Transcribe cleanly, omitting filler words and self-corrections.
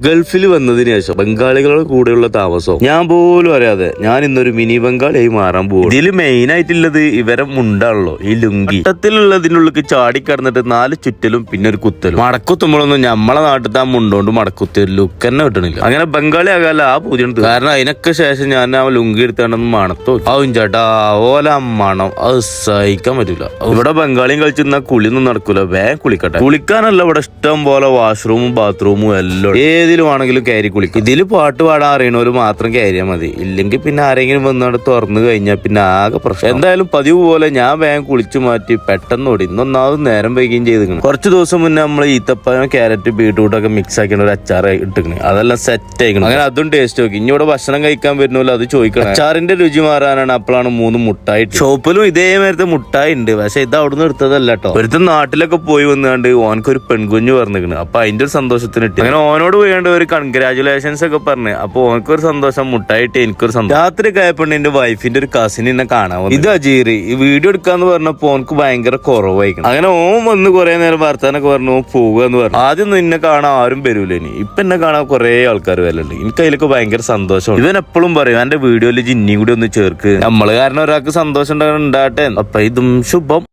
ഗൾഫിൽ വന്നതിന് ശേഷം ബംഗാളികളുടെ കൂടെയുള്ള താമസവും ഞാൻ പോലും അറിയാതെ ഞാൻ ഇന്നൊരു മിനി ബംഗാളിയായി മാറാൻ പോകും. ഇതിൽ മെയിൻ ആയിട്ടുള്ളത് ഇവരെ മുണ്ടാണല്ലോ, ഈ ലുങ്കി. ഘട്ടത്തിലുള്ളതിനുള്ളിൽ ചാടിക്കടന്നിട്ട് 4 ചുറ്റലും പിന്നെ ഒരു കുത്തലും. മടക്കുത്തുമ്പോഴൊന്നും നമ്മളെ നാട്ടിൽ ആ മുണ്ടോണ്ട് മടക്കുത്തി ലുക്ക് തന്നെ കിട്ടണില്ല. അങ്ങനെ ബംഗാളി ആകാല ആ പൂജ. കാരണം അതിനൊക്കെ ശേഷം ഞാൻ ആ ലുങ്കി എടുത്താണെന്ന് മണത്തോ ആവും ചേട്ടാ, ഓല മണം അത് സഹിക്കാൻ പറ്റൂല. ഇവിടെ ബംഗാളിയും കളിച്ചിരുന്ന കുളിയൊന്നും നടക്കൂല, വേഗം കുളിക്കട്ടെ. കുളിക്കാനല്ല ഇവിടെ ഇഷ്ടം പോലെ വാഷ്റൂമും ബാത്റൂമും എല്ലാം, ഏതിലും ആണെങ്കിലും കയറി കുളിക്കും. ഇതില് പാട്ട് പാടാൻ അറിയണവര് മാത്രം കയറിയാൽ മതി, ഇല്ലെങ്കിൽ പിന്നെ ആരെങ്കിലും വന്നാണ് തുറന്നു കഴിഞ്ഞാൽ പിന്നെ ആകെ പ്രശ്നം. എന്തായാലും പതിവ് പോലെ ഞാൻ വേഗം കുളിച്ചു മാറ്റി പെട്ടെന്ന് ഓടി. ഇന്നൊന്നാമത് നേരം വൈകുകയും ചെയ്തിരിക്കണം. കുറച്ച് ദിവസം മുന്നേ നമ്മൾ ഈത്തപ്പഴം ക്യാരറ്റ് ബീട്രൂട്ടൊക്കെ മിക്സ് ആക്കിയ ഒരു അച്ചാർ ഇട്ടിരിക്കണേ, അതെല്ലാം സെറ്റ് ആയിക്കണം. അങ്ങനെ അതും ടേസ്റ്റ് നോക്കി. ഇനി ഇവിടെ ഭക്ഷണം കഴിക്കാൻ വരുന്നല്ലോ അത് ചോദിക്കണം. അച്ചാറിന്റെ രുചി മാറാനാണ് അപ്പോഴാണ് 3 മുട്ടായി. ഷോപ്പിലും ഇതേമാരത്തെ മുട്ടായി ഉണ്ട്, പക്ഷെ ഇത് അവിടുന്ന് എടുത്തതല്ല കേട്ടോ. ഒരുത്തം നാട്ടിലൊക്കെ പോയി വന്നുകൊണ്ട് ഓനക്കൊരു പെൺകുഞ്ഞ് പറഞ്ഞിരിക്കണ്. അപ്പൊ അതിന്റെ ഒരു സന്തോഷത്തിന് ഇട്ട് അങ്ങനെ ഓനോട് പോയാണ്ട് ഒരു കൺഗ്രാജുലേഷൻസ് ഒക്കെ പറഞ്ഞു. അപ്പൊ ഓനക്കൊരു സന്തോഷം, മുട്ടായിട്ട് എനിക്കൊരു സന്തോഷം. രാത്രി ആയപ്പോണ്ട് എന്റെ വൈഫിന്റെ ഒരു കസിൻ എന്നെ കാണാൻ ഇത് അജീർ ഈ വീഡിയോ എടുക്കാന്ന് പറഞ്ഞപ്പോ ഓനക്ക് ഭയങ്കര കുറവായിരിക്കണം. അങ്ങനെ ഓൻ വന്ന് കുറെ നേരം വർത്താനൊക്കെ പറഞ്ഞു പോകുക എന്ന് പറഞ്ഞു. ആദ്യം നിന്നെ കാണാൻ ആരും വരൂല, ഇനി ഇപ്പൊ എന്നെ കാണാൻ കുറെ ആൾക്കാർ വരലുണ്ട്. എനിക്ക് അതിലൊക്കെ ഭയങ്കര സന്തോഷം. ഇവൻ എപ്പോഴും പറയും എന്റെ വീഡിയോയിൽ ജിന്നി കൂടി ഒന്ന് ചേർക്ക്, നമ്മള് കാരണം ഒരാൾക്ക് സന്തോഷം ഉണ്ടാകട്ടെ. അപ്പൊ ഇതും ശുഭം.